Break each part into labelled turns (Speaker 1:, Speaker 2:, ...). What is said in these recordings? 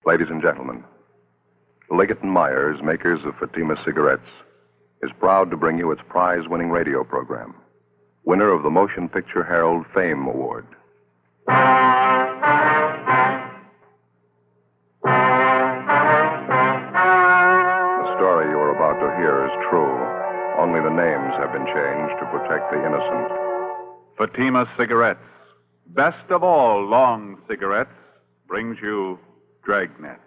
Speaker 1: Ladies and gentlemen, Liggett & Myers, makers of Fatima cigarettes, is proud to bring you its prize-winning radio program, winner of the Motion Picture Herald Fame Award. The story you are about to hear is true. Only the names have been changed to protect the innocent.
Speaker 2: Fatima Cigarettes, best of all long cigarettes, brings you Dragnet.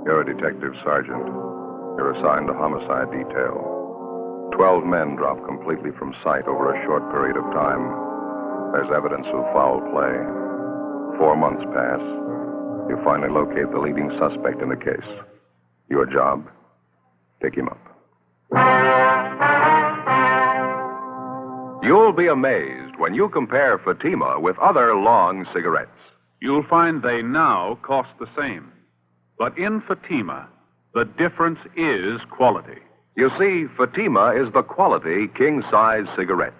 Speaker 1: You're a detective sergeant. You're assigned to homicide detail. 12 men drop completely from sight over a short period of time. There's evidence of foul play. 4 months pass. You finally locate the leading suspect in the case. Your job? Pick him up. You'll be amazed when you compare Fatima with other long cigarettes.
Speaker 2: You'll find they now cost the same. But in Fatima, the difference is quality.
Speaker 1: You see, Fatima is the quality king-size cigarette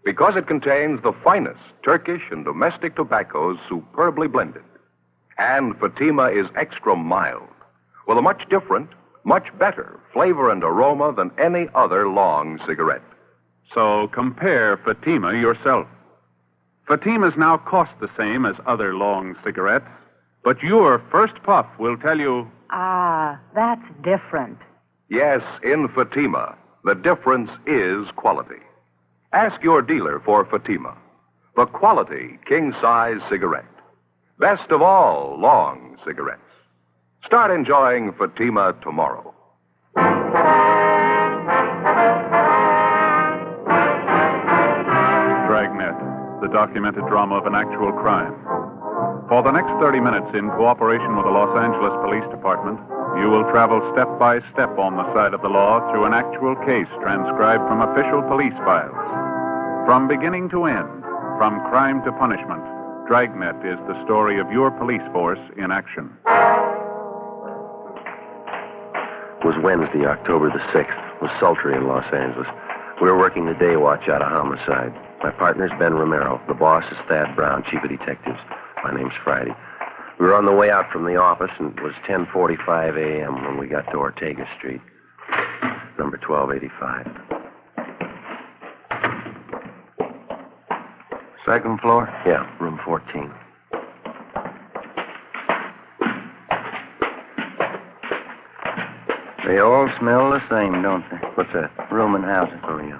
Speaker 1: because it contains the finest Turkish and domestic tobaccos superbly blended. And Fatima is extra mild, with a much different, much better flavor and aroma than any other long cigarette.
Speaker 2: So compare Fatima yourself. Fatimas now cost the same as other long cigarettes, but your first puff will tell you...
Speaker 3: Ah, that's different.
Speaker 1: Yes, in Fatima, the difference is quality. Ask your dealer for Fatima, the quality king-size cigarette. Best of all long cigarettes. Start enjoying Fatima tomorrow.
Speaker 2: Dragnet, the documented drama of an actual crime. For the next 30 minutes, in cooperation with the Los Angeles Police Department, you will travel step by step on the side of the law through an actual case transcribed from official police files. From beginning to end, from crime to punishment, Dragnet is the story of your police force in action.
Speaker 4: It was Wednesday, October the 6th. It was sultry in Los Angeles. We were working the day watch out of homicide. My partner's Ben Romero. The boss is Thad Brown, chief of detectives. My name's Friday. We were on the way out from the office, and it was 10:45 a.m. when we got to Ortega Street, number 1285.
Speaker 5: Second floor?
Speaker 4: Yeah, room 14.
Speaker 5: They all smell the same, don't they?
Speaker 4: What's that?
Speaker 5: Room and housing.
Speaker 4: Oh, yeah.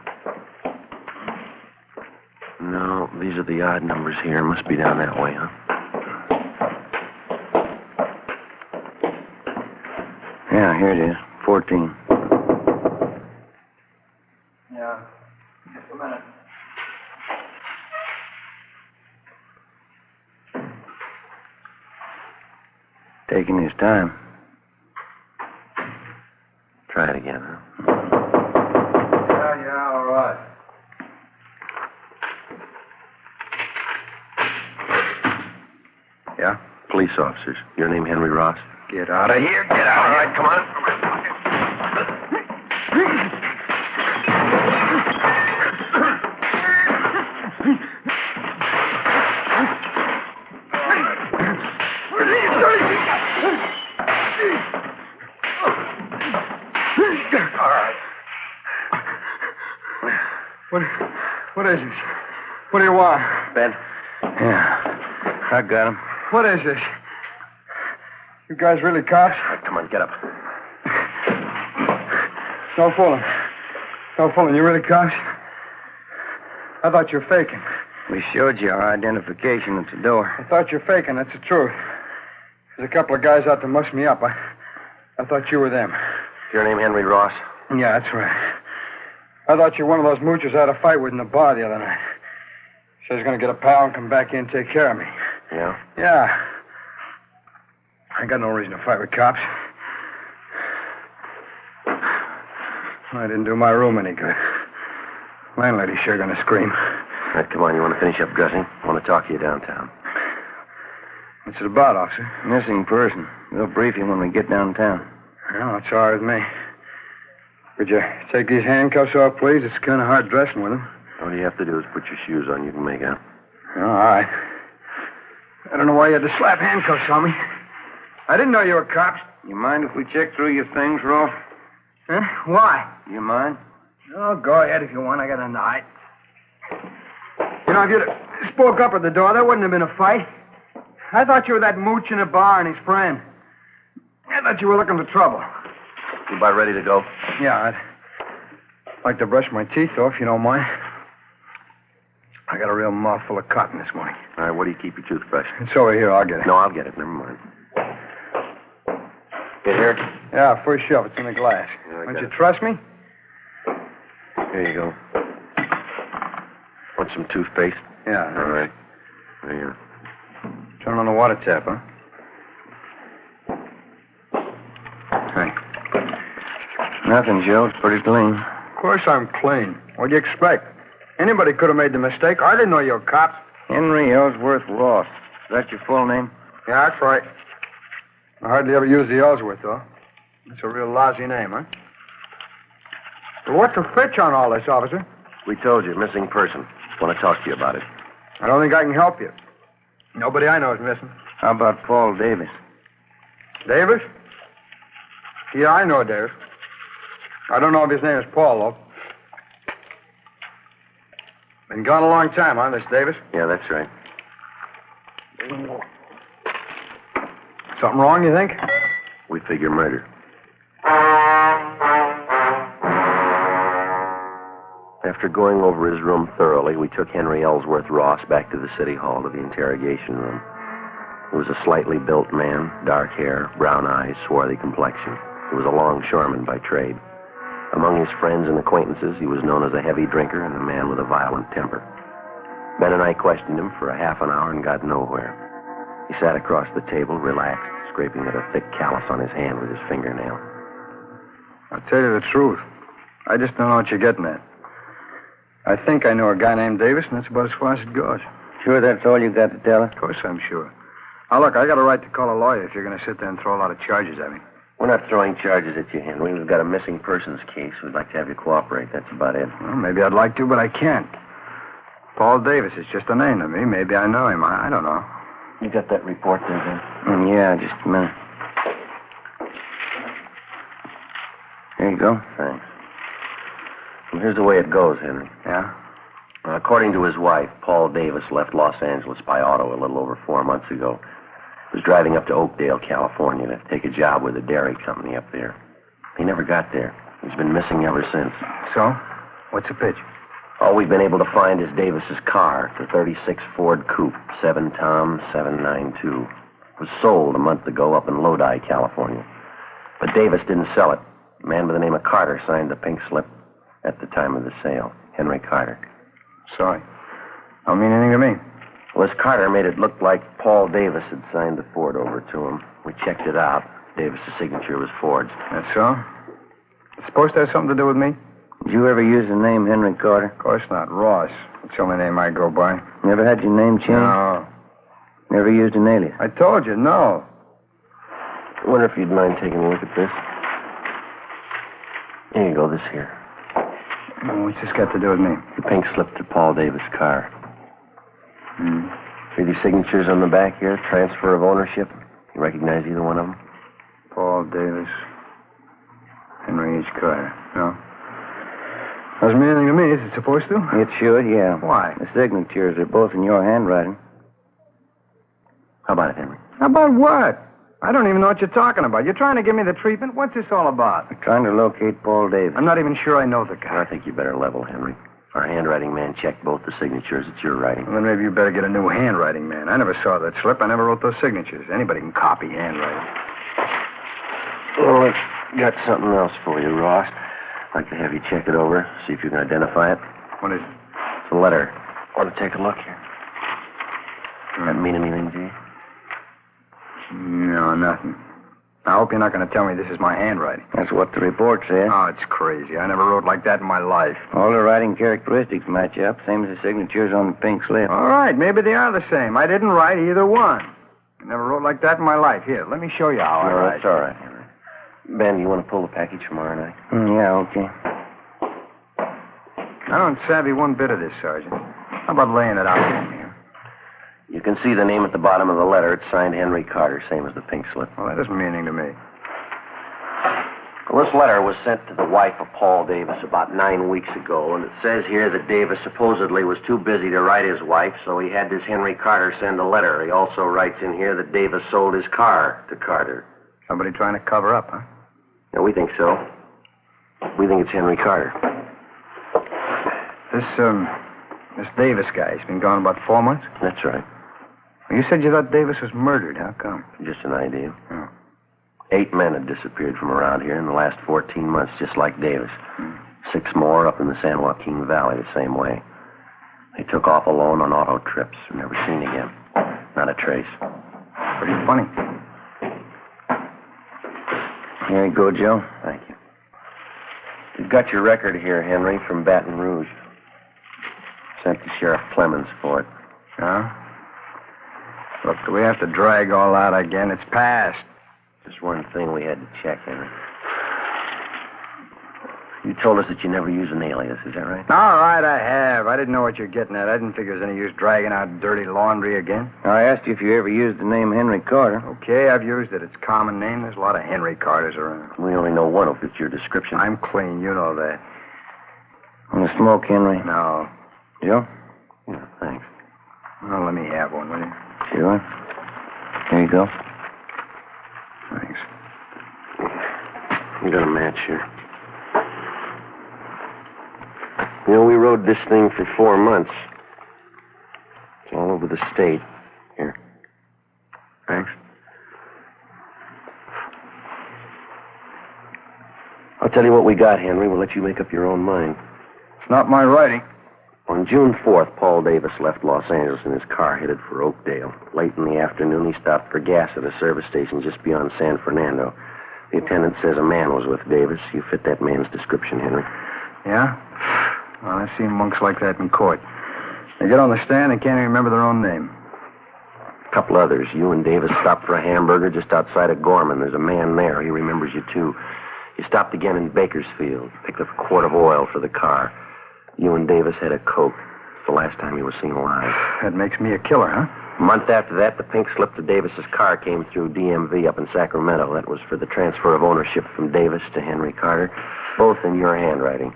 Speaker 4: No, these are the odd numbers here. Must be down that way, huh?
Speaker 5: Yeah, here it is. 14.
Speaker 6: Yeah. Just a minute.
Speaker 5: Taking his time.
Speaker 4: Try it again, huh?
Speaker 6: Yeah, all right.
Speaker 5: Yeah?
Speaker 4: Police officers. Your name Henry Ross?
Speaker 5: Get out of here. Get out of here.
Speaker 4: All right, come on.
Speaker 6: What is this? What do you want?
Speaker 4: Ben?
Speaker 5: Yeah. I got him.
Speaker 6: What is this? You guys really cops?
Speaker 4: All right, come on, get up.
Speaker 6: No fooling. No fooling. You really cops? I thought you were faking.
Speaker 5: We showed you our identification at the door.
Speaker 6: I thought you were faking. That's the truth. There's a couple of guys out to muss me up. I thought you were them.
Speaker 4: Your name Henry Ross?
Speaker 6: Yeah, that's right. I thought you were one of those moochers I had a fight with in the bar the other night. Said he's going to get a pal and come back in and take care of me.
Speaker 4: Yeah?
Speaker 6: Yeah. I ain't got no reason to fight with cops. I didn't do my room any good. Landlady's sure going to scream.
Speaker 4: All right, come on. You want to finish up dressing? I want to talk to you downtown.
Speaker 6: What's it about, officer?
Speaker 5: Missing person. We'll brief you when we get downtown.
Speaker 6: Well, it's all right with me. Could you take these handcuffs off, please? It's kind of hard dressing with them.
Speaker 4: All you have to do is put your shoes on. You can make out.
Speaker 6: All right. I don't know why you had to slap handcuffs on me. I didn't know you were cops.
Speaker 5: You mind if we check through your things, Rolf?
Speaker 6: Huh? Why?
Speaker 5: You mind?
Speaker 6: Oh, go ahead if you want. I got a night. You know, if you'd spoke up at the door, there wouldn't have been a fight. I thought you were that mooch in a bar and his friend. I thought you were looking for trouble.
Speaker 4: You about ready to go?
Speaker 6: Yeah, I'd like to brush my teeth, though, if you don't mind. I got a real mouthful of cotton this morning.
Speaker 4: All right, where do you keep your toothbrush?
Speaker 6: It's over here. I'll get it.
Speaker 4: No, I'll get it. Never mind. Get here?
Speaker 6: Yeah, first shelf. It's in the glass.
Speaker 4: Yeah, I
Speaker 6: Don't
Speaker 4: got
Speaker 6: you
Speaker 4: it.
Speaker 6: trust me?
Speaker 4: Here you go. Want some toothpaste?
Speaker 6: Yeah.
Speaker 4: All right. There you are.
Speaker 6: Turn on the water tap, huh? Hey.
Speaker 5: Nothing, Joe. It's pretty clean.
Speaker 6: Of course I'm clean. What do you expect? Anybody could have made the mistake. I didn't know you were cops.
Speaker 5: Henry Ellsworth Ross. Is that your full name?
Speaker 6: Yeah, that's right. I hardly ever use the Ellsworth, though. It's a real lousy name, huh? Well, what's the fetch on all this, officer?
Speaker 4: We told you, missing person. Want to talk to you about it.
Speaker 6: I don't think I can help you. Nobody I know is missing.
Speaker 5: How about Paul Davis?
Speaker 6: Davis? Yeah, I know Davis. I don't know if his name is Paul, though. Been gone a long time, huh, Miss Davis?
Speaker 4: Yeah, that's right.
Speaker 6: Something wrong, you think?
Speaker 4: We figure murder. After going over his room thoroughly, we took Henry Ellsworth Ross back to the city hall to the interrogation room. He was a slightly built man, dark hair, brown eyes, swarthy complexion. He was a longshoreman by trade. Among his friends and acquaintances, he was known as a heavy drinker and a man with a violent temper. Ben and I questioned him for a half an hour and got nowhere. He sat across the table, relaxed, scraping at a thick callus on his hand with his fingernail.
Speaker 6: I'll tell you the truth. I just don't know what you're getting at. I think I know a guy named Davis, and that's about as far as it goes.
Speaker 5: Sure that's all you got to tell us?
Speaker 6: Of course I'm sure. Now, look, I got a right to call a lawyer if you're going to sit there and throw a lot of charges at me.
Speaker 4: We're not throwing charges at you, Henry. We've got a missing persons case. We'd like to have you cooperate. That's about it.
Speaker 6: Well, maybe I'd like to, but I can't. Paul Davis is just a name to me. Maybe I know him. I don't know.
Speaker 4: You got that report there, Ben?
Speaker 5: Yeah, just a minute. Here you go.
Speaker 4: Thanks. Well, here's the way it goes, Henry.
Speaker 6: Yeah?
Speaker 4: According to his wife, Paul Davis left Los Angeles by auto a little over 4 months ago. He was driving up to Oakdale, California to take a job with a dairy company up there. He never got there. He's been missing ever since.
Speaker 6: So? What's the pitch?
Speaker 4: All we've been able to find is Davis's car, the 36 Ford Coupe, 7 Tom 792. It was sold a month ago up in Lodi, California. But Davis didn't sell it. A man by the name of Carter signed the pink slip at the time of the sale. Henry Carter.
Speaker 6: Sorry. Don't mean anything to me.
Speaker 4: Well, this Carter made it look like Paul Davis had signed the Ford over to him. We checked it out. Davis's signature was forged.
Speaker 6: That's so? It's supposed to have something to do with me?
Speaker 5: Did you ever use the name Henry Carter?
Speaker 6: Of course not. Ross. That's the only name I go by.
Speaker 5: Never had your name changed?
Speaker 6: No.
Speaker 5: Never used an alias?
Speaker 6: I told you, no.
Speaker 4: I wonder if you'd mind taking a look at this. Here you go, this here.
Speaker 6: What's this got to do with me?
Speaker 4: The pink slip to Paul Davis' car.
Speaker 6: Hmm.
Speaker 4: See these signatures on the back here? Transfer of ownership. You recognize either one of them?
Speaker 6: Paul Davis. Henry H. Carter. No. Doesn't mean anything to me. Is it supposed to?
Speaker 5: It should, yeah.
Speaker 6: Why?
Speaker 5: The signatures are both in your handwriting.
Speaker 4: How about it, Henry?
Speaker 6: About what? I don't even know what you're talking about. You're trying to give me the treatment? What's this all about?
Speaker 5: We're trying to locate Paul Davis.
Speaker 6: I'm not even sure I know the guy.
Speaker 4: I think you better level, Henry. Our handwriting man checked both the signatures. It's your writing.
Speaker 6: Well, then maybe you better get a new handwriting man. I never saw that slip. I never wrote those signatures. Anybody can copy handwriting.
Speaker 4: Well, I've got something else for you, Ross. I'd like to have you check it over, see if you can identify it.
Speaker 6: What is it?
Speaker 4: It's a letter. Want to take a look here? That mean anything to you?
Speaker 6: No, nothing. I hope you're not going to tell me this is my handwriting.
Speaker 5: That's what the report said.
Speaker 6: Oh, it's crazy. I never wrote like that in my life.
Speaker 5: All the writing characteristics match up, same as the signatures on the pink slip.
Speaker 6: All right, maybe they are the same. I didn't write either one. I never wrote like that in my life. Here, let me show you how I
Speaker 4: No,
Speaker 6: write.
Speaker 4: that's all right, Henry. Ben, you want to pull the package tomorrow night?
Speaker 5: Yeah, okay.
Speaker 6: I don't savvy one bit of this, Sergeant. How about laying it out for me?
Speaker 4: You can see the name at the bottom of the letter. It's signed Henry Carter, same as the pink slip.
Speaker 6: Well, that doesn't mean anything to me.
Speaker 4: Well, this letter was sent to the wife of Paul Davis about 9 weeks ago, and it says here that Davis supposedly was too busy to write his wife, so he had this Henry Carter send a letter. He also writes in here that Davis sold his car to Carter.
Speaker 6: Somebody trying to cover up, huh?
Speaker 4: Yeah, we think so. We think it's Henry Carter.
Speaker 6: This Davis guy, he's been gone about 4 months?
Speaker 4: That's right.
Speaker 6: Well, you said you thought Davis was murdered. How come?
Speaker 4: Just an idea.
Speaker 6: Oh.
Speaker 4: 8 men had disappeared from around here in the last 14 months, just like Davis. 6 more up in the San Joaquin Valley the same way. They took off alone on auto trips, never seen again. Not a trace.
Speaker 6: Pretty funny.
Speaker 4: Here you go, Joe. Thank you. You've got your record here, Henry, from Baton Rouge. Sent to Sheriff Clemens for it.
Speaker 6: Huh? Look, do we have to drag all out again? It's past.
Speaker 4: Just one thing we had to check, Henry. You told us that you never use an alias, is that right?
Speaker 6: All right, I have. I didn't know what you're getting at. I didn't figure there's any use dragging out dirty laundry again.
Speaker 5: I asked you if you ever used the name Henry Carter.
Speaker 6: Okay, I've used it. It's a common name. There's a lot of Henry Carters around.
Speaker 4: We only know one who fits your description.
Speaker 6: I'm clean. You know that.
Speaker 5: Want to smoke, Henry?
Speaker 6: No.
Speaker 5: Joe?
Speaker 4: Yeah, thanks.
Speaker 6: Well, let me have one, will you?
Speaker 5: Sure. Here you go.
Speaker 6: Thanks.
Speaker 4: You got a match here. You know, we rode this thing for 4 months. It's all over the state. Here.
Speaker 6: Thanks.
Speaker 4: I'll tell you what we got, Henry. We'll let you make up your own mind.
Speaker 6: It's not my writing.
Speaker 4: On June 4th, Paul Davis left Los Angeles in his car headed for Oakdale. Late in the afternoon, he stopped for gas at a service station just beyond San Fernando. The attendant says a man was with Davis. You fit that man's description, Henry.
Speaker 6: Yeah? Well, I've seen monks like that in court. They get on the stand and can't even remember their own name.
Speaker 4: A couple others. You and Davis stopped for a hamburger just outside of Gorman. There's a man there. He remembers you, too. You stopped again in Bakersfield. Picked up a quart of oil for the car. You and Davis had a Coke. It's the last time he was seen alive.
Speaker 6: That makes me a killer, huh?
Speaker 4: A month after that, the pink slip to Davis's car came through DMV up in Sacramento. That was for the transfer of ownership from Davis to Henry Carter, both in your handwriting.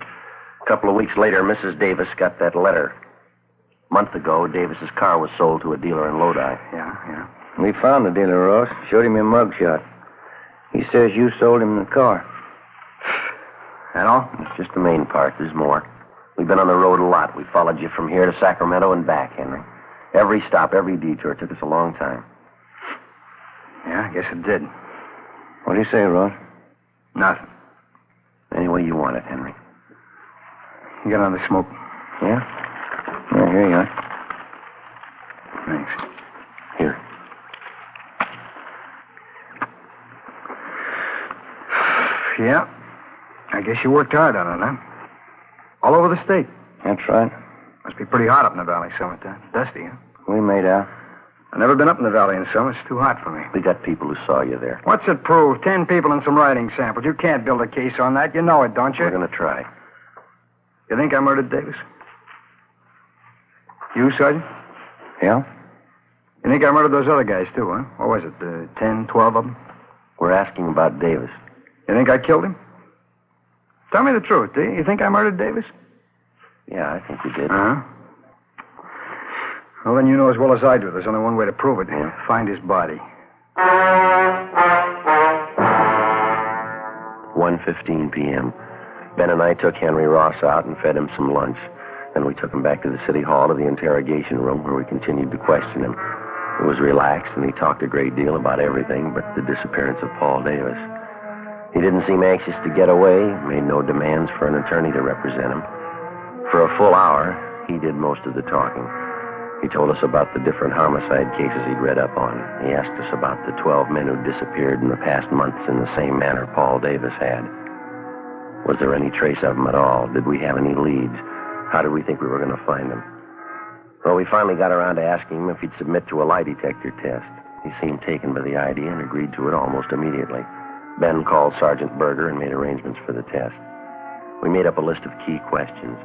Speaker 4: A couple of weeks later, Mrs. Davis got that letter. A month ago, Davis's car was sold to a dealer in Lodi.
Speaker 6: Yeah.
Speaker 5: We found the dealer, Ross. Showed him your mugshot. He says you sold him the car.
Speaker 6: That all?
Speaker 4: It's just the main part. There's more. We've been on the road a lot. We followed you from here to Sacramento and back, Henry. Every stop, every detour took us a long time.
Speaker 6: Yeah, I guess it did.
Speaker 5: What do you say, Ross?
Speaker 6: Nothing.
Speaker 4: Any way you want it, Henry.
Speaker 6: You got another smoke?
Speaker 5: Yeah? Yeah, here you are.
Speaker 6: Thanks.
Speaker 4: Here.
Speaker 6: Yeah. I guess you worked hard on it, huh? All over the state.
Speaker 5: That's right.
Speaker 6: Must be pretty hot up in the valley summertime. Dusty, huh?
Speaker 5: We made out.
Speaker 6: I've never been up in the valley in summer. It's too hot for me.
Speaker 4: We got people who saw you there.
Speaker 6: What's it prove? 10 people and some writing samples. You can't build a case on that. You know it, don't you?
Speaker 4: We're going to try.
Speaker 6: You think I murdered Davis? You, Sergeant?
Speaker 5: Yeah?
Speaker 6: You think I murdered those other guys, too, huh? What was it, 10, 12 of them?
Speaker 4: We're asking about Davis.
Speaker 6: You think I killed him? Tell me the truth, do you? You think I murdered Davis?
Speaker 4: Yeah, I think we did.
Speaker 6: Uh-huh. Well, then you know as well as I do. There's only one way to prove it.
Speaker 4: Yeah.
Speaker 6: Find his body.
Speaker 4: 1:15 p.m. Ben and I took Henry Ross out and fed him some lunch. Then we took him back to the city hall to the interrogation room where we continued to question him. He was relaxed and he talked a great deal about everything but the disappearance of Paul Davis. He didn't seem anxious to get away, made no demands for an attorney to represent him. For a full hour, he did most of the talking. He told us about the different homicide cases he'd read up on. He asked us about the 12 men who'd disappeared in the past months in the same manner Paul Davis had. Was there any trace of them at all? Did we have any leads? How did we think we were going to find them? Well, we finally got around to asking him if he'd submit to a lie detector test. He seemed taken by the idea and agreed to it almost immediately. Ben called Sergeant Berger and made arrangements for the test. We made up a list of key questions.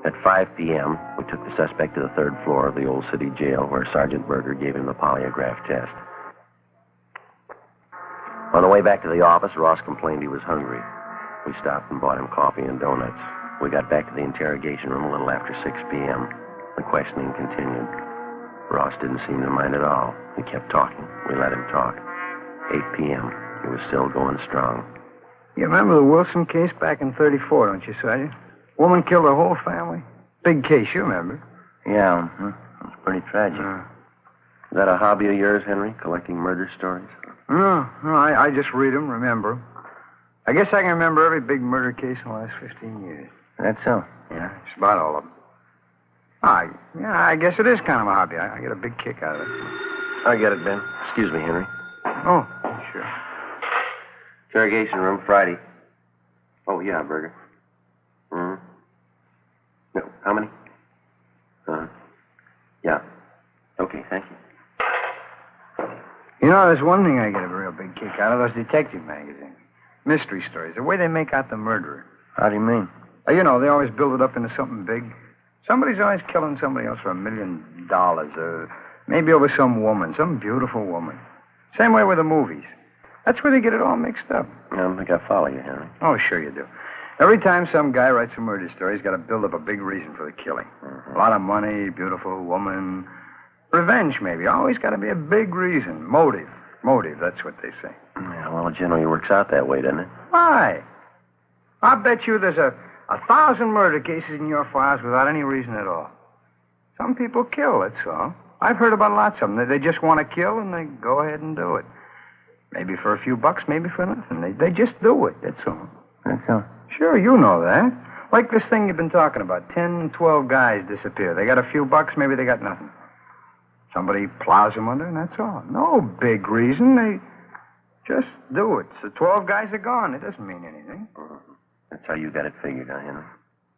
Speaker 4: At 5 p.m., we took the suspect to the third floor of the old city jail where Sergeant Berger gave him the polygraph test. On the way back to the office, Ross complained he was hungry. We stopped and bought him coffee and donuts. We got back to the interrogation room a little after 6 p.m. The questioning continued. Ross didn't seem to mind at all. He kept talking. We let him talk. 8 p.m. He was still going strong.
Speaker 6: You remember the Wilson case back in 34, don't you, Sergeant? Woman killed her whole family. Big case, you remember.
Speaker 5: Yeah, it was pretty tragic.
Speaker 4: Is that a hobby of yours, Henry, collecting murder stories?
Speaker 6: No, I just read them, remember 'em. I guess I can remember every big murder case in the last 15 years.
Speaker 5: That's so.
Speaker 6: Yeah, just about all of them. I guess it is kind of a hobby. I get a big kick out of it.
Speaker 4: I get it, Ben. Excuse me, Henry.
Speaker 6: Oh, sure.
Speaker 4: Interrogation room, Friday. Oh, yeah, Berger. No, how many? Yeah. Okay, thank you.
Speaker 6: You know, there's one thing I get a real big kick out of, those detective magazines. Mystery stories, the way they make out the murderer.
Speaker 5: How do you mean?
Speaker 6: You know, they always build it up into something big. Somebody's always killing somebody else for $1 million, or maybe over some woman, some beautiful woman. Same way with the movies. That's where they get it all mixed up.
Speaker 4: I don't think I follow you, Henry.
Speaker 6: Oh, sure you do. Every time some guy writes a murder story, he's got to build up a big reason for the killing. A lot of money, beautiful woman, revenge maybe. Always got to be a big reason. Motive, that's what they say.
Speaker 4: Yeah, well, it generally works out that way, doesn't it?
Speaker 6: Why? I bet you there's a 1,000 murder cases in your files without any reason at all. Some people kill, that's all. I've heard about lots of them. They just want to kill, and they go ahead and do it. Maybe for a few bucks, maybe for nothing. They just do it, that's all.
Speaker 5: That's so.
Speaker 6: Sure, you know that. Like this thing you've been talking about. 10, 12 guys disappear. They got a few bucks, maybe they got nothing. Somebody plows them under, and that's all. No big reason. They just do it. So 12 guys are gone. It doesn't mean anything.
Speaker 4: That's how you got it figured, huh, Henry?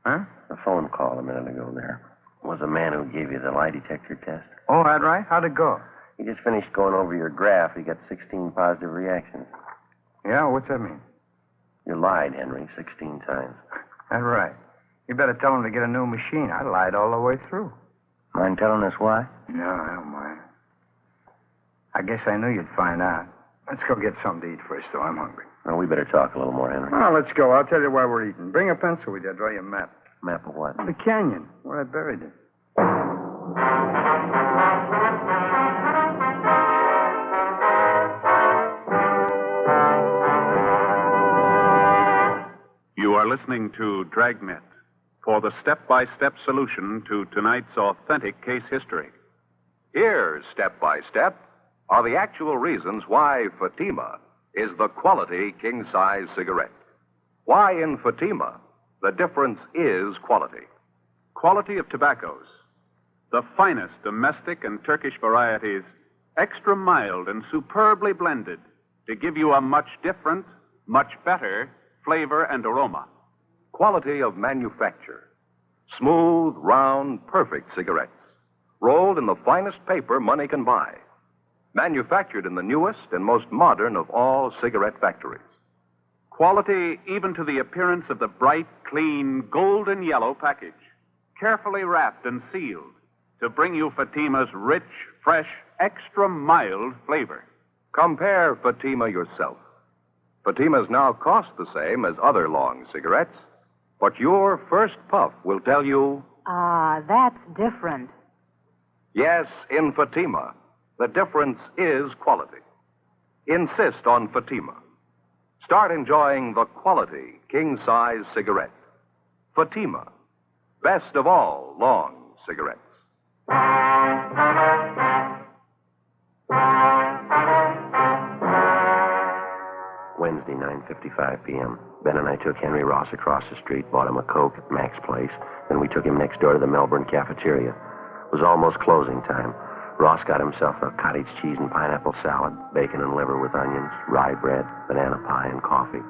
Speaker 6: Huh?
Speaker 4: The phone call a minute ago there was a man who gave you the lie detector test.
Speaker 6: Oh, that right? How'd it go?
Speaker 4: He just finished going over your graph. He got 16 positive reactions.
Speaker 6: Yeah, what's that mean?
Speaker 4: You lied, Henry, 16 times.
Speaker 6: That right. You better tell him to get a new machine. I lied all the way through.
Speaker 5: Mind telling us why?
Speaker 6: No, I don't mind. I guess I knew you'd find out. Let's go get something to eat first, though. I'm hungry.
Speaker 4: Well, we better talk a little more, Henry.
Speaker 6: Oh, let's go. I'll tell you why we're eating. Bring a pencil with you. I'll draw you a map.
Speaker 4: Map of what?
Speaker 6: The canyon, where I buried it.
Speaker 2: You are listening to Dragnet for the step-by-step solution to tonight's authentic case history.
Speaker 1: Here, step by step, are the actual reasons why Fatima is the quality king-size cigarette. Why in Fatima, the difference is quality.
Speaker 2: Quality of tobaccos. The finest domestic and Turkish varieties, extra mild and superbly blended to give you a much different, much better flavor and aroma.
Speaker 1: Quality of manufacture. Smooth, round, perfect cigarettes. Rolled in the finest paper money can buy. Manufactured in the newest and most modern of all cigarette factories.
Speaker 2: Quality even to the appearance of the bright, clean, golden yellow package. Carefully wrapped and sealed to bring you Fatima's rich, fresh, extra mild flavor.
Speaker 1: Compare Fatima yourself. Fatimas now cost the same as other long cigarettes, but your first puff will tell you,
Speaker 3: That's different.
Speaker 1: yes, in Fatima, the difference is quality. Insist on Fatima. Start enjoying the quality king-size cigarette. Fatima, best of all long cigarettes.
Speaker 4: Wednesday, 9:55 p.m. Ben and I took Henry Ross across the street, bought him a Coke at Mac's place, then we took him next door to the Melbourne cafeteria. It was almost closing time. Ross got himself a cottage cheese and pineapple salad, bacon and liver with onions, rye bread, banana pie, and coffee.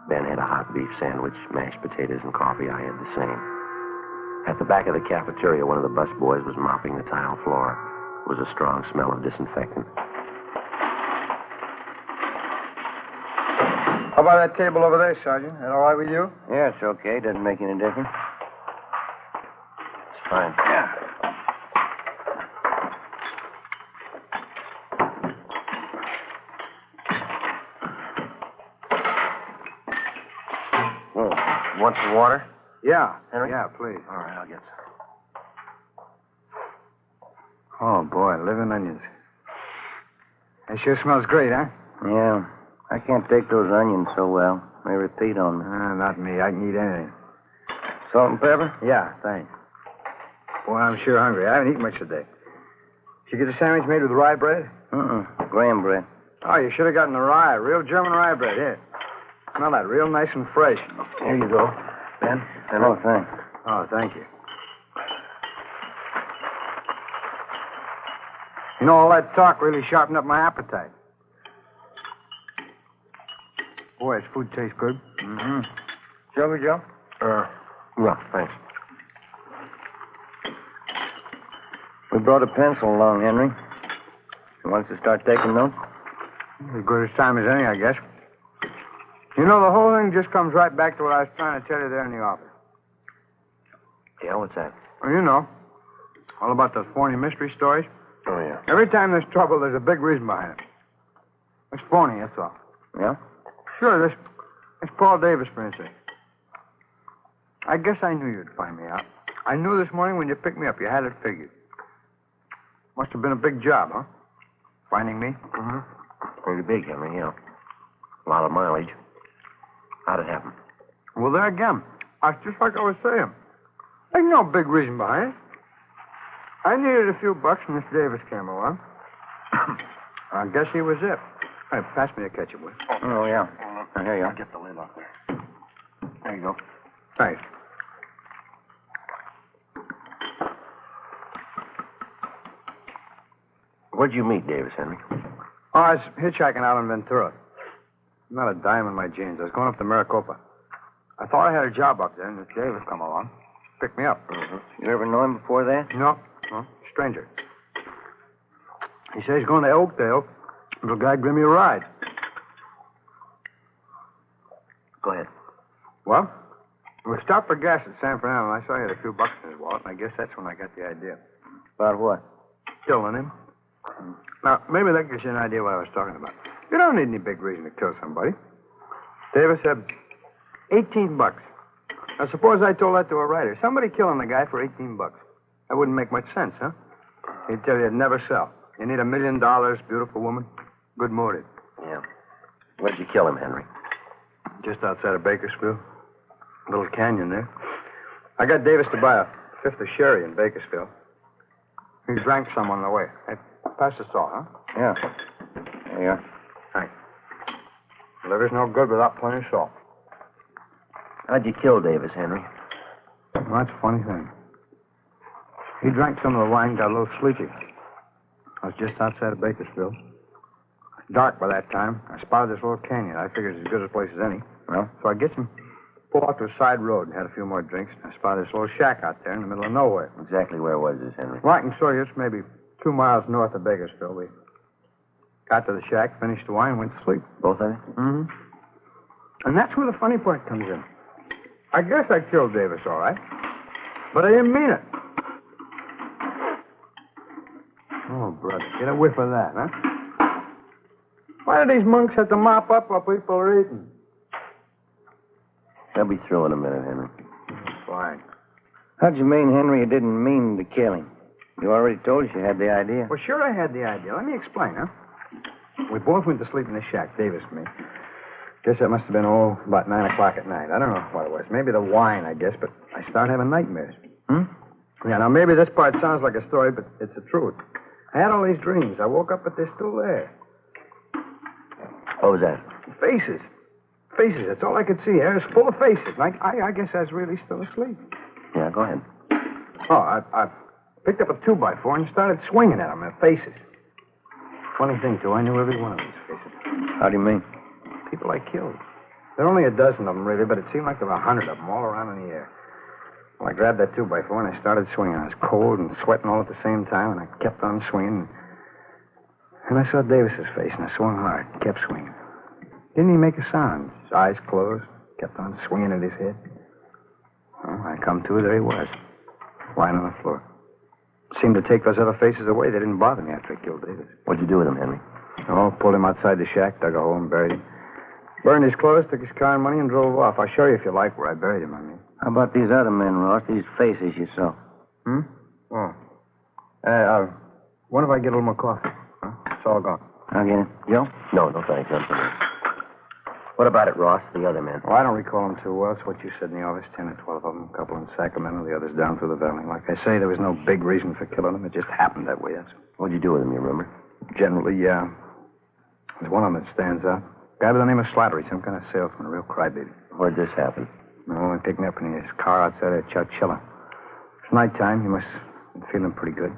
Speaker 4: Ben had a hot beef sandwich, mashed potatoes, and coffee. I had the same. At the back of the cafeteria, one of the busboys was mopping the tile floor. It was a strong smell of disinfectant.
Speaker 6: How about that table over there, Sergeant? That all right with you?
Speaker 5: Yeah, it's okay. Doesn't make any difference.
Speaker 4: Fine.
Speaker 6: Yeah.
Speaker 4: Oh, you want some water?
Speaker 6: Yeah.
Speaker 4: Henry?
Speaker 6: Yeah, please.
Speaker 4: All right, I'll get some.
Speaker 6: Oh, boy, living onions. It sure smells great, huh?
Speaker 5: Yeah. I can't take those onions so well. They repeat on me.
Speaker 6: Not me. I can eat anything.
Speaker 5: Salt and pepper?
Speaker 6: Yeah, thanks. Boy, I'm sure hungry. I haven't eaten much today. Did you get a sandwich made with rye bread?
Speaker 5: Graham bread.
Speaker 6: Oh, you should have gotten the rye. Real German rye bread. Here. Smell that. Real nice and fresh.
Speaker 5: Here you go.
Speaker 4: Ben?
Speaker 5: Oh, thanks.
Speaker 6: Oh, thank you. You know, all that talk really sharpened up my appetite. Boy, this food tastes good.
Speaker 5: Mm-hmm. Sugar, Joe?
Speaker 4: No, thanks.
Speaker 5: We brought a pencil along, Henry. You want us to start taking notes?
Speaker 6: As good as time as any, I guess. You know, the whole thing just comes right back to what I was trying to tell you there in the office.
Speaker 4: Yeah, what's that?
Speaker 6: Well, you know, all about those phony mystery stories.
Speaker 4: Oh, yeah.
Speaker 6: Every time there's trouble, there's a big reason behind it. It's phony, that's all.
Speaker 5: Yeah?
Speaker 6: Sure, this Paul Davis, for instance. I guess I knew you'd find me out. I knew this morning when you picked me up, you had it figured. Must have been a big job, huh? Finding me?
Speaker 4: Mm-hmm. Pretty big, Henry, yeah. A lot of mileage. How'd it happen?
Speaker 6: Well, there again. It's just like I was saying. There's no big reason behind it. I needed a few bucks, and this Davis came along. I guess he was it. Hey, pass me a ketchup, will you?
Speaker 5: Oh, yeah. Here you
Speaker 4: I'll
Speaker 5: are.
Speaker 4: get the lid off there. There you go.
Speaker 6: Thanks.
Speaker 4: Where'd you meet Davis, Henry?
Speaker 6: Oh, I was hitchhiking out in Ventura. Not a dime in my jeans. I was going up to Maricopa. I thought I had a job up there, and this Davis come along. Picked me up.
Speaker 5: Mm-hmm. You ever know him before that?
Speaker 6: No. Stranger. He says he's going to Oakdale. Little guy give me a ride.
Speaker 4: Go ahead.
Speaker 6: Well, we stopped for gas at San Fernando, and I saw he had a few bucks in his wallet, and I guess that's when I got the idea.
Speaker 5: About what?
Speaker 6: Killing him. Now, maybe that gives you an idea what I was talking about. You don't need any big reason to kill somebody. Davis said 18 bucks. Now, suppose I told that to a writer. Somebody killing the guy for 18 bucks. That wouldn't make much sense, huh? He'd tell you it'd never sell. You need $1 million, beautiful woman, good motive.
Speaker 4: Yeah. Where'd you kill him, Henry?
Speaker 6: Just outside of Bakersfield. Little canyon there. I got Davis to buy a fifth of sherry in Bakersfield. He drank some on the way. Hey, pass the salt, huh?
Speaker 5: Yeah. There you are.
Speaker 6: Thanks. Liver's no good without plenty of salt.
Speaker 4: How'd you kill Davis, Henry?
Speaker 6: Well, that's a funny thing. He drank some of the wine, got a little sleepy. I was just outside of Bakersfield. Dark by that time. I spotted this little canyon. I figured it's as good a place as any.
Speaker 5: Well?
Speaker 6: So I get some, pulled off to a side road and had a few more drinks. I spotted this little shack out there in the middle of nowhere.
Speaker 4: Exactly where was this, Henry?
Speaker 6: Well, I can show you. It's maybe 2 miles north of Bakersfield. We got to the shack, finished the wine, and went to sleep.
Speaker 4: Both of you?
Speaker 6: Mm-hmm. And that's where the funny part comes in. I guess I killed Davis, all right. But I didn't mean it. Oh, brother, get a whiff of that, huh? Why do these monks have to mop up while people are eating?
Speaker 4: They'll be through in a minute, Henry.
Speaker 6: Fine.
Speaker 5: How'd you mean, Henry, you didn't mean to kill him? You already told us you had the idea.
Speaker 6: Well, sure I had the idea. Let me explain, huh? We both went to sleep in the shack, Davis and me. Guess that must have been, about 9 o'clock at night. I don't know what it was. Maybe the wine, I guess, but I started having nightmares. Yeah, now maybe this part sounds like a story, but it's the truth. I had all these dreams. I woke up, but they're still there.
Speaker 4: What was that?
Speaker 6: Faces. Faces. That's all I could see. Air is full of faces. I guess I was really still asleep.
Speaker 4: Yeah, go ahead.
Speaker 6: Oh, I picked up a 2x4 and started swinging at them. Their faces. Funny thing, too. I knew every one of these faces.
Speaker 5: How do you mean?
Speaker 6: People I killed. There are only a dozen of them, really, but it seemed like there were 100 of them all around in the air. Well, I grabbed that 2x4 and I started swinging. I was cold and sweating all at the same time, and I kept on swinging. And I saw Davis's face, and I swung hard, kept swinging. Didn't he make a sound? His eyes closed, kept on swinging at his head. Well, I come to, there he was. lying on the floor. Seemed to take those other faces away. They didn't bother me after I killed Davis.
Speaker 4: What'd you do with him, Henry?
Speaker 6: Oh, pulled him outside the shack, dug a hole and buried him. Burned his clothes, took his car and money, and drove off. I'll show you if you like where I buried him, I mean.
Speaker 5: How about these other men, Ross? These faces you saw.
Speaker 6: Oh. What if I get a little more coffee? Huh? It's all gone.
Speaker 5: I'll get it.
Speaker 4: Joe? No, thanks. None for me. What about it, Ross? The other men?
Speaker 6: Well, I don't recall them too well. It's what you said in the office. 10 or 12 of them. A couple in Sacramento, the others down through the valley. Like I say, there was no big reason for killing them. It just happened that way, that's all.
Speaker 4: What'd you do with them, you remember?
Speaker 6: Generally, yeah. There's one of them that stands out. Guy by the name of Slattery, some kind of salesman, a real crybaby.
Speaker 4: Where'd this happen?
Speaker 6: Oh, I picked me up in his car outside of Chowchilla. It's nighttime. He must have been feeling pretty good.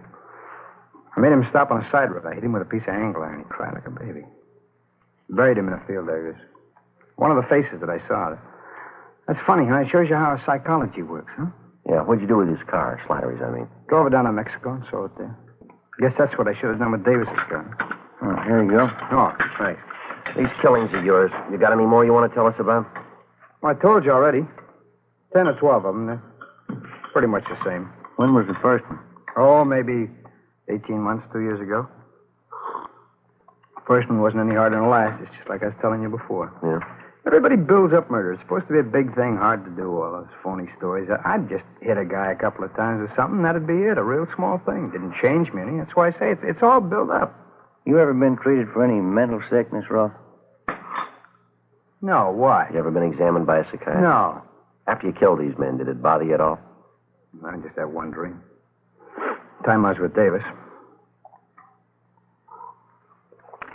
Speaker 6: I made him stop on a side road. I hit him with a piece of angle iron. He cried like a baby. Buried him in a field there. He was one of the faces that I saw. That's funny, huh? It shows you how psychology works, huh?
Speaker 4: Yeah, what'd you do with his car, Slattery's, I mean?
Speaker 6: Drove it down to Mexico and sold it there. Guess that's what I should have done with Davis's car.
Speaker 5: Oh, here you go.
Speaker 6: Oh, thanks.
Speaker 4: These killings of yours, you got any more you want to tell us about?
Speaker 6: Well, I told you already. 10 or 12 of them. They're pretty much the same.
Speaker 5: When was the first one?
Speaker 6: Oh, maybe 18 months, 2 years ago. The first one wasn't any harder than the last. It's just like I was telling you before.
Speaker 4: Yeah.
Speaker 6: Everybody builds up murder. It's supposed to be a big thing, hard to do, all those phony stories. I'd just hit a guy a couple of times or something, that'd be it. A real small thing. Didn't change me any. That's why I say it's all built up.
Speaker 5: You ever been treated for any mental sickness, Ross?
Speaker 6: No, why?
Speaker 4: You ever been examined by a psychiatrist?
Speaker 6: No.
Speaker 4: After you killed these men, did it bother you at all?
Speaker 6: I just had one dream. Time I was with Davis.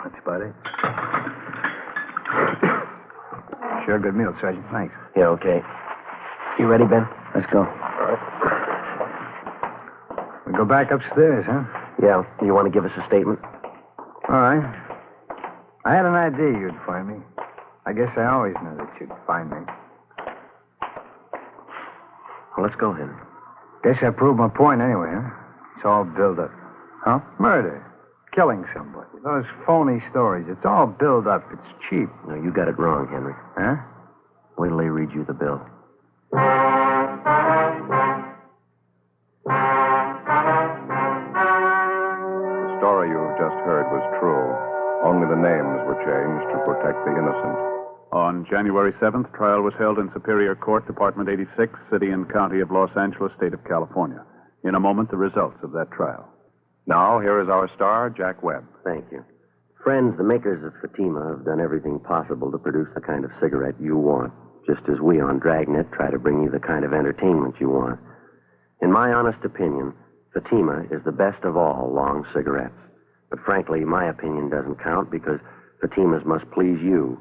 Speaker 6: That's about it. Sure, good meal, Sergeant. Thanks.
Speaker 4: Yeah, okay. You ready, Ben?
Speaker 5: Let's go.
Speaker 4: All right.
Speaker 6: We go back upstairs, huh?
Speaker 4: Yeah. You want to give us a statement?
Speaker 6: All right. I had an idea you'd find me. I guess I always knew that you'd find me.
Speaker 4: Well, let's go, Henry.
Speaker 6: Guess I proved my point anyway, huh? It's all built up.
Speaker 5: Huh?
Speaker 6: Murder. Killing somebody. Those phony stories. It's all built up. It's cheap.
Speaker 4: No, you got it wrong, Henry.
Speaker 6: Huh?
Speaker 4: Wait till they read you the bill.
Speaker 1: The story you have just heard was true. Only the names were changed to protect the innocent.
Speaker 2: On January 7th, trial was held in Superior Court, Department 86, City and County of Los Angeles, State of California. In a moment, the results of that trial.
Speaker 1: Now, here is our star, Jack Webb.
Speaker 4: Thank you. Friends, the makers of Fatima have done everything possible to produce the kind of cigarette you want, just as we on Dragnet try to bring you the kind of entertainment you want. In my honest opinion, Fatima is the best of all long cigarettes. But frankly, my opinion doesn't count because Fatimas must please you.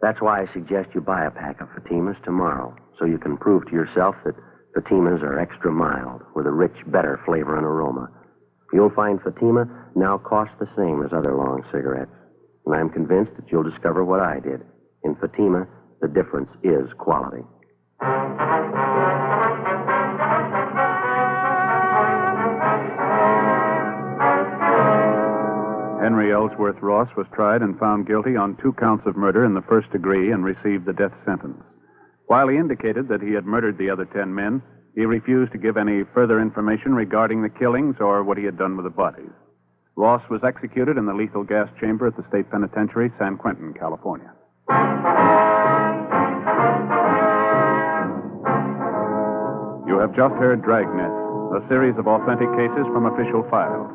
Speaker 4: That's why I suggest you buy a pack of Fatimas tomorrow, so you can prove to yourself that Fatimas are extra mild, with a rich, better flavor and aroma. You'll find Fatima now costs the same as other long cigarettes. And I'm convinced that you'll discover what I did. In Fatima, the difference is quality.
Speaker 2: Henry Ellsworth Ross was tried and found guilty on 2 counts of murder in the first degree and received the death sentence. While he indicated that he had murdered the other 10 men, he refused to give any further information regarding the killings or what he had done with the bodies. Ross was executed in the lethal gas chamber at the State Penitentiary, San Quentin, California. You have just heard Dragnet, a series of authentic cases from official files.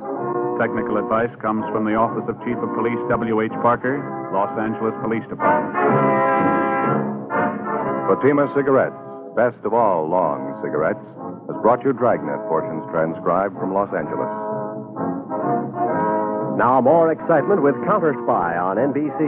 Speaker 2: Technical advice comes from the Office of Chief of Police W.H. Parker, Los Angeles Police Department.
Speaker 1: Fatima Cigarettes, best of all long cigarettes, has brought you Dragnet portions transcribed from Los Angeles.
Speaker 7: Now more excitement with Counter Spy on NBC.